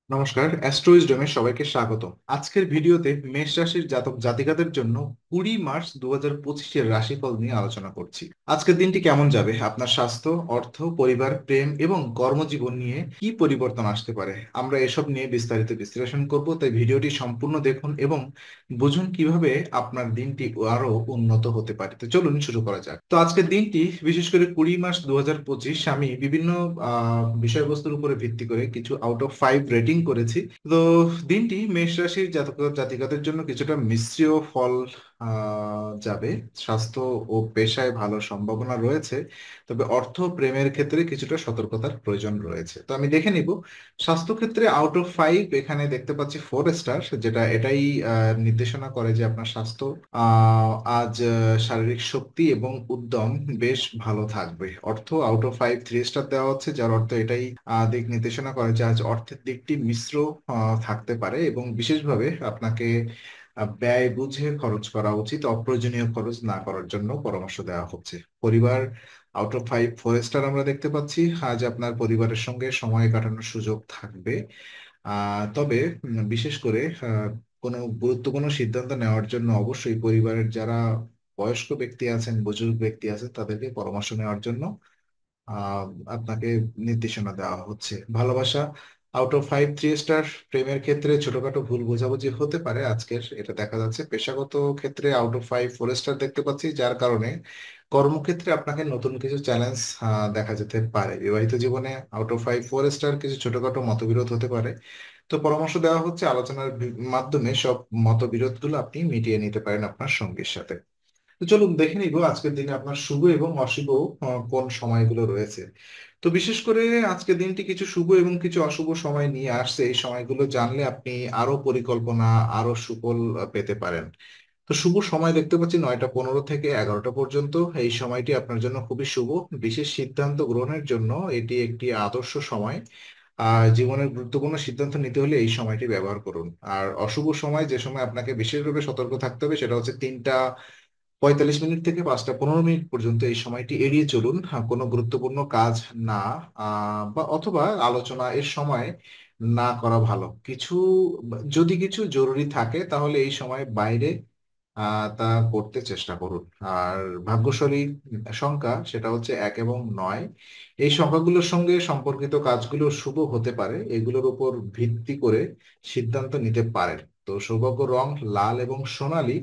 নমস্কার, অ্যাস্ট্রোইজডমে সবাইকে স্বাগত। আজকের ভিডিওতে মেষ রাশির জাতক জাতিকাদের জন্য 20 মার্চ 2025-এর রাশিফল নিয়ে আলোচনা করছি। আজকের দিনটি কেমন যাবে, আপনার স্বাস্থ্য, অর্থ, পরিবার, প্রেম এবং কর্মজীবন নিয়ে কি পরিবর্তন আসতে পারে, আমরা এসব নিয়ে বিস্তারিত বিশ্লেষণ করব। তাই ভিডিওটি সম্পূর্ণ দেখুন এবং বুঝুন কিভাবে আপনার দিনটি আরো উন্নত হতে পারে। তো চলুন শুরু করা যাক। তো আজকের দিনটি বিশেষ করে 20 মার্চ 2025 আমি বিভিন্ন বিষয়বস্তুর উপরে ভিত্তি করে কিছু আউট অফ 5 রেটিং করেছি। তো দিনটি মেষ রাশির জাতক জাতিকাদের জন্য কিছুটা মিশ্রীয় ফল যাবে। স্বাস্থ্য ও পেশায় ভালো সম্ভাবনা রয়েছে, তবে অর্থ প্রেমের ক্ষেত্রে কিছুটা সতর্কতার প্রয়োজন রয়েছে। তো আমি দেখে নিব। স্বাস্থ্য ক্ষেত্রে আউট অফ 5 এখানে দেখতে পাচ্ছি 4 স্টার, যেটা এটাই নির্দেশনা করে যে আপনার স্বাস্থ্য আজ শারীরিক শক্তি এবং উদ্যম বেশ ভালো থাকবে। অর্থ আউট অফ 5 3 স্টার দেওয়া হচ্ছে, যার অর্থ এটাই দিক নির্দেশনা করে যে আজ অর্থের দিকটি মিশ্র থাকতে পারে এবং বিশেষভাবে আপনাকে ব্যয় বুঝে খরচ করা উচিত। অপ্রয়োজনীয় খরচ না করার জন্য পরামর্শ দেওয়া হচ্ছে। পরিবার আউট অফ 5 4 স্টার আমরা দেখতে পাচ্ছি। আজ আপনার পরিবারের সঙ্গে সময় কাটানোর সুযোগ থাকবে। তবে বিশেষ করে কোনো গুরুত্বপূর্ণ সিদ্ধান্ত নেওয়ার জন্য অবশ্যই পরিবারের যারা বয়স্ক ব্যক্তি আছেন, বুজুর্গ ব্যক্তি আছেন, তাদেরকে পরামর্শ নেওয়ার জন্য আহ আপনাকে নির্দেশনা দেওয়া হচ্ছে। ভালোবাসা আউট অফ 5 3 স্টার। প্রেমের ক্ষেত্রে ছোটখাটো ভুল বোঝাবুঝি হতে পারে আজকের, এটা দেখা যাচ্ছে। পেশাগত ক্ষেত্রে আউট অফ 5 4 স্টার দেখতে পাচ্ছি, যার কারণে কর্মক্ষেত্রে আপনাকে নতুন কিছু চ্যালেঞ্জ দেখা যেতে পারে। বিবাহিত জীবনে আউট অফ 5 4 স্টার, কিছু ছোটখাটো মতবিরোধ হতে পারে। তো পরামর্শ দেওয়া হচ্ছে আলোচনার মাধ্যমে সব মতবিরোধগুলো আপনি মিটিয়ে নিতে পারেন আপনার সঙ্গীর সাথে। তো চলুন দেখে নিব আজকের দিনে আপনার শুভ এবং অশুভ কোন সময়গুলো রয়েছে। তো বিশেষ করে আজকের দিনটি কিছু শুভ এবং কিছু অশুভ সময় নিয়ে আসছে। এই সময়গুলো জানলে আপনি আরো পরিকল্পনা, আরো সুফল পেতে পারেন। তো শুভ সময় দেখতে পাচ্ছি 9টা 15 থেকে 11টা পর্যন্ত। এই সময়টি আপনার জন্য খুবই শুভ। বিশেষ সিদ্ধান্ত গ্রহণের জন্য এটি একটি আদর্শ সময়। জীবনের গুরুত্বপূর্ণ সিদ্ধান্ত নিতে হলে এই সময়টি ব্যবহার করুন। আর অশুভ সময়, যে সময় আপনাকে বিশেষভাবে সতর্ক থাকতে হবে, সেটা হচ্ছে 3টা 45 মিনিট থেকে 5টা 15 মিনিট পর্যন্ত। এই সময়টি এড়িয়ে চলুন। কোনো গুরুত্বপূর্ণ কাজ না বা অথবা আলোচনা এর সময় না করা ভালো। যদি কিছু জরুরি থাকে তাহলে এই সময় বাইরে তা করতে চেষ্টা করুন। আর ভাগ্যশালী সংখ্যা সেটা হচ্ছে 1 এবং 9। এই সংখ্যাগুলোর সঙ্গে সম্পর্কিত কাজগুলো শুভ হতে পারে, এগুলোর উপর ভিত্তি করে সিদ্ধান্ত নিতে পারেন। তো সৌভাগ্য রং লাল এবং সোনালী।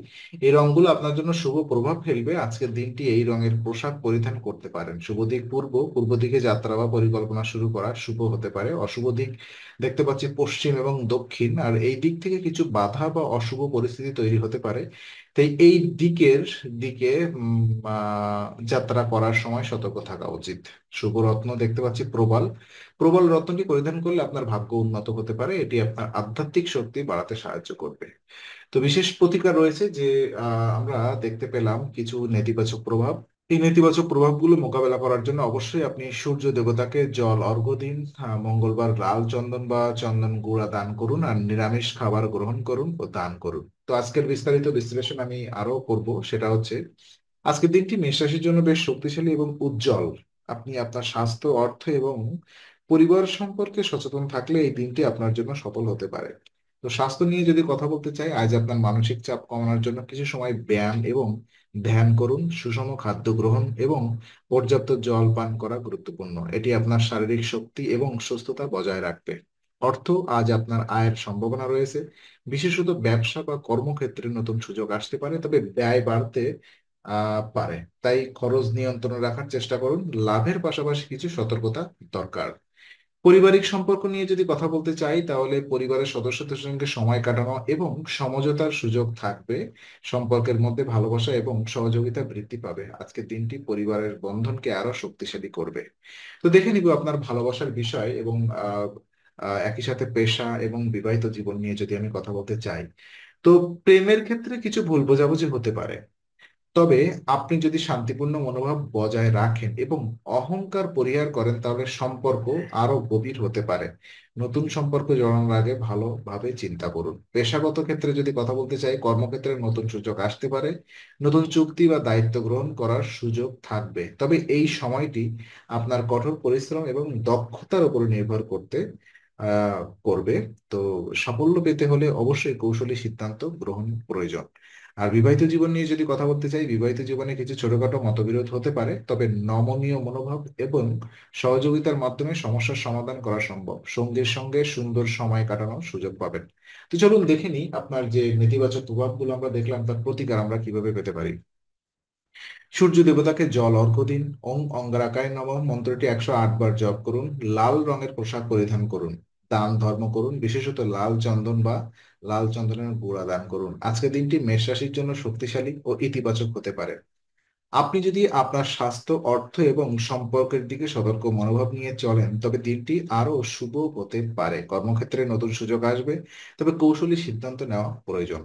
এই রংগুলো আপনার জন্য শুভ প্রভাব ফেলবে। আজকের দিনটি এই রঙের পোশাক পরিধান করতে পারেন। শুভ দিক পূর্ব, পূর্ব দিকে যাত্রা বা পরিকল্পনা শুরু করা শুভ হতে পারে। অশুভ দিক দেখতে পাচ্ছি পশ্চিম এবং দক্ষিণ, আর এই দিক থেকে কিছু বাধা বা অশুভ পরিস্থিতি তৈরি হতে পারে। তাই এই দিকে যাত্রা করার সময় সতর্ক থাকা উচিত। শুভ রত্ন দেখতে পাচ্ছি প্রবাল। প্রবাল রত্নটি পরিধান করলে আপনার ভাগ্য উন্নত হতে পারে, এটি আপনার আধ্যাত্মিক শক্তি বাড়াতে সাহায্য করবে। তো বিশেষ প্রতিকার রয়েছে যে আমরা দেখতে পেলাম কিছু নেতিবাচক প্রভাব। এই নেতিবাচক প্রভাবগুলো মোকাবেলা করার জন্য অবশ্যই আপনি সূর্য দেবতাকে জল অর্ঘ্য দিন। মঙ্গলবার লাল চন্দন বা চন্দন গুঁড়া দান করুন, আর নিরামিষ খাবার গ্রহণ করুন ও দান করুন। তো আজকের বিস্তারিত বিশ্লেষণ আমি আরো করব। সেটা হচ্ছে আজকের দিনটি মেষ রাশির জন্য বেশ শক্তিশালী এবং উজ্জ্বল। আপনি আপনার স্বাস্থ্য, অর্থ এবং পরিবার সম্পর্কে সচেতন থাকলে এই দিনটি আপনার জন্য সফল হতে পারে। তো স্বাস্থ্য নিয়ে যদি কথা বলতে চাই, আজ আপনার মানসিক চাপ কমানোর জন্য কিছু সময় ব্যায়াম এবং ধ্যান করুন। সুষম খাদ্য গ্রহণ এবং পর্যাপ্ত জল পান করা গুরুত্বপূর্ণ, এটি আপনার শারীরিক শক্তি এবং সুস্থতা বজায় রাখবে। অর্থ আজ আপনার আয়ের সম্ভাবনা রয়েছে। বিশেষত ব্যবসা বা কর্মক্ষেত্রে নতুন সুযোগ আসতে পারে, তবে ব্যয় বাড়তে পারে। তাই খরচ নিয়ন্ত্রণে রাখার চেষ্টা করুন। লাভের পাশাপাশি কিছু সতর্কতা দরকার। পারিবারিক সম্পর্ক নিয়ে যদি কথা বলতে চাই, তাহলে পরিবারের সদস্যদের সঙ্গে সময় কাটানো এবং সমঝোতার সুযোগ থাকবে। সম্পর্কের মধ্যে ভালোবাসা এবং সহযোগিতা বৃদ্ধি পাবে। আজকের দিনটি পরিবারের বন্ধনকে আরো শক্তিশালী করবে। তো দেখে নিব আপনার ভালোবাসার বিষয় এবং একই সাথে পেশা এবং বিবাহিত জীবন নিয়ে যদি আমি কথা বলতে চাই। তো প্রেমের ক্ষেত্রে কিছু ভুল বোঝাবুঝি হতে পারে, তবে আপনি যদি শান্তিপূর্ণ মনোভাব বজায় রাখেন এবং অহংকার পরিহার করেন তাহলে সম্পর্ক আরো গভীর হতে পারে। নতুন সম্পর্ক জড়ানোর আগে ভালোভাবে চিন্তা করুন। পেশাগত ক্ষেত্রে যদি কথা বলতে চাই, কর্মক্ষেত্রে নতুন সুযোগ আসতে পারে। নতুন চুক্তি বা দায়িত্ব গ্রহণ করার সুযোগ থাকবে, তবে এই সময়টি আপনার কঠোর পরিশ্রম এবং দক্ষতার উপর নির্ভর করতে করবে। তো সাফল্য পেতে হলে অবশ্যই কৌশলী সিদ্ধান্ত গ্রহণ প্রয়োজন। আর বিবাহিত জীবন নিয়ে যদি কথা বলতে চাই, বিবাহিত জীবনে কিছু ছোটখাটো মতবিরোধ হতে পারে, তবে নমনীয় মনোভাব এবং সহযোগিতার মাধ্যমে সমস্যার সমাধান করা সম্ভব। সঙ্গীর সঙ্গে সুন্দর সময় কাটানোর সুযোগ পাবেন। তো চলুন দেখে নিই আপনার যে নেতিবাচক প্রভাবগুলো আমরা দেখলাম তার প্রতিকার আমরা কিভাবে পেতে পারি। সূর্য দেবতাকে জল অর্ঘ্য দিন। ওং অঙ্গারাকায় নমঃ মন্ত্রটি 108 বার জপ করুন। লাল রঙের পোশাক পরিধান করুন। দান ধর্ম করুন, বিশেষত লাল চন্দন বা লাল চন্দনের গুঁড়া দান করুন। আজকের দিনটি মেষ রাশির জন্য শক্তিশালী ও ইতিবাচক হতে পারে। আপনি যদি আপনার স্বাস্থ্য, অর্থ এবং সম্পর্কের দিকে সতর্ক মনোভাব নিয়ে চলেন, তবে দিনটি আরো শুভ হতে পারে। কর্মক্ষেত্রে নতুন সুযোগ আসবে, তবে কৌশলী সিদ্ধান্ত নেওয়া প্রয়োজন।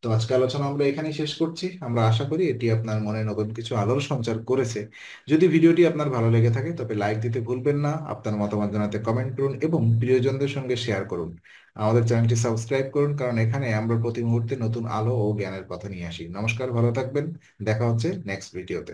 তো আজকে আলোচনা আমরা এখানেই শেষ করছি। আমরা আশা করি এটি আপনার মনে নতুন কিছু আলোর সঞ্চার করেছে। যদি ভিডিওটি আপনার ভালো লেগে থাকে তবে লাইক দিতে ভুলবেন না, আপনার মতামত জানাতে কমেন্ট করুন এবং প্রিয়জনদের সঙ্গে শেয়ার করুন। আমাদের চ্যানেলটি সাবস্ক্রাইব করুন, কারণ এখানে আমরা প্রতি মুহূর্তে নতুন আলো ও জ্ঞানের কথা নিয়ে আসি। নমস্কার, ভালো থাকবেন। দেখা হচ্ছে নেক্সট ভিডিওতে।